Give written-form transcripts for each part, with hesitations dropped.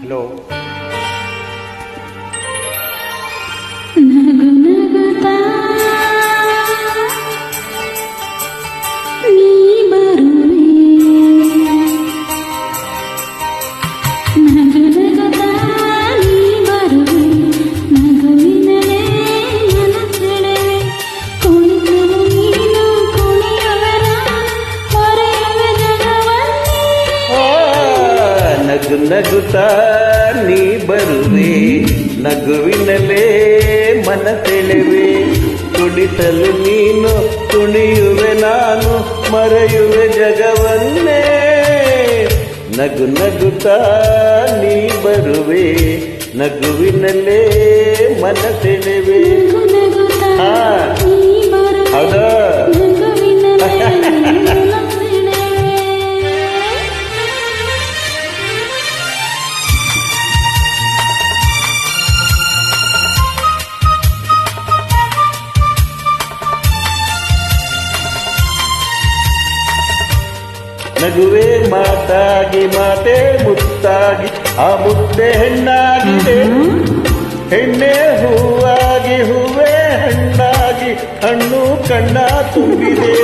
Hello. ನಗು ನಗುತ್ತಾ ನೀ ಬರುವೆ, ನಗು ನಗುತ್ತಾ ನೀ ಬರುವೆ, ನಗುವಿನಲೇ ಮನಸ್ಸೆಳೆವೆ, ಕುಣಿತಲು ನೀನು ಕುಣಿಯುವರ ಮರೆಯುವೆ ಜಗವನ್ನೇ. ನಗು ನಗುತ್ತಾ ನೀ ಬರುವೆ, ನಗುವಿನಲೇ ಮನಸೆಳೆವೆ, ಕುಡಿಸಲು ನೀನು ಕುಣಿಯುವೆ, ನಾನು ಮರೆಯುವೆ ಜಗವನ್ನೇ. ನಗು ನಗುತ್ತಾ ನೀ ಬರುವೆ, ನಗುವಿನಲ್ಲೇ ಮನಸೆಳೆವೆ. ನಗು ನಗುತ್ತಾ ಹಾ, ನೀ ಬರುವೆ, ಹೌದಾ? ನಗುವಿನಲೇ ಮನಸ್ಸೆಳೆವೆ. ನಗುವೆ ಮಾತಾಗಿ ಮಾತೆ ಮುತ್ತಾಗಿ, ಆ ಮುದ್ದೆ ಹೆಣ್ಣಾಗಿದೆ, ಹೆಣ್ಣೆ ಹೂವಾಗಿ ಹೂವೇ ಹಣ್ಣಾಗಿ, ಹಣ್ಣು ಕಣ್ಣ ತುಂಬಿದೆ.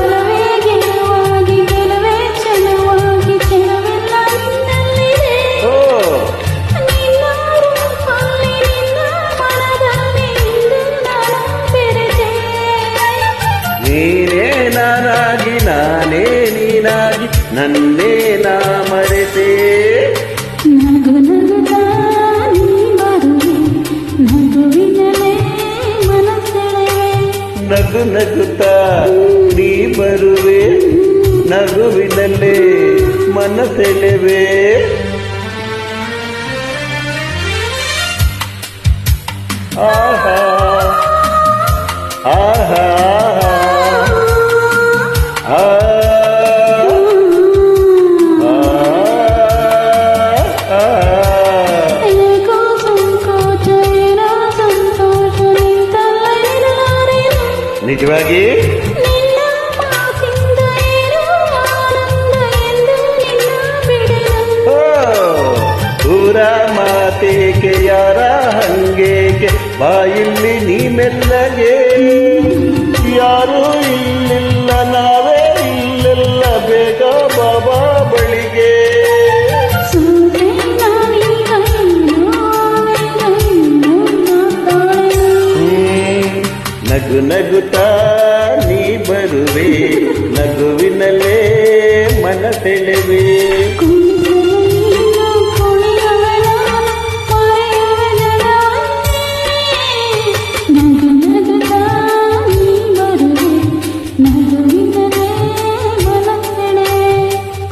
ಒಲವೇ ಗೆಲುವಾಗಿ ಗೆಲುವೇ ಚೆಲುವಾಗಿ, ಚೆಲುವೆಲ್ಲ ನಿನ್ನಲ್ಲಿದೆ. ಓ ನಿನ್ನ ರೂಪಲ್ಲಿ ನಿನ್ನ ಮನದಲ್ಲಿ ಇಂದು ನಾನು ಬೆರೆತೆ. ನೀನೇ ನಾನಾಗಿ ನಾನೇ ನೀನಾಗಿ, ನನ್ನೇ ನಾ ಮರೆತೆ. ನಗು ನಗುತ್ತಾ ನೀ ಬರುವೆ, ನಗುವಿನಲೇ ಮನಸ್ಸೆಳೆವೆ. ನಗು ನಗುತ್ತಾ ನೀ ಬರುವೆ, ನಗುವಿನಲ್ಲೇ ಮನಸೆಳೆವೆ. ಆಹಾ ಆಹಾ ಆ ಏಕೋ ಸಂಕೋಚ ಏನೋ ಸಂತೋಷ ನಿಂತಲ್ಲರಿನಾರೇನು. ನಿಜವಾಗಿ ನಿನ್ನ ಮಾತಿಂದ ಏನೋ ಆನಂದ ಎಂದು ನಿನ್ನ ಬಿಡೆನು. ಓ ಊರ ಮಾತೇಕೆ ಯಾರ ಹಂಗೇಕೆ, ಬಾಯಿಲ್ಲಿ ನೀ ಮೆಲ್ಲಗೆ, ಯಾರು ಇಲ್ಲಿಲ್ಲ ನಾವೇ ಇಲ್ಲೆಲ್ಲ, ಬೇಗ ಬಾಬಾ ಬಳಿಗೆ. ಸೋತೆ ನಾನೀಗ ಇನ್ನೂ ಮಾತಾಡೆನು. ನಗು ನಗುತ್ತಾ ನೀ ಬರುವೆ, ನಗುವಿನಲ್ಲೇ ಮನಸೆಳೆವೆ. ಕುಣಿಸಲು ನೀನು ಕುಣಿಯುವೆ, ನಾನು ಮರೆಯುವೆ ಜಗವನ್ನೇ. ನಗು ನಗುತ್ತಾ ನೀ ಬರುವೆ, ನಗುವಿನಲೇ ಮನಸ್ಸೆಳೆವೆ.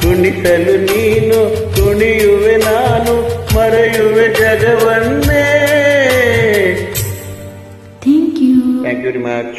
ಕುಣಿಸಲು ನೀನು ಕುಣಿಯುವೆ, ನಾನು ಮರೆಯುವೆ ಜಗವನ್ನೇ. Thank you. Thank you very much.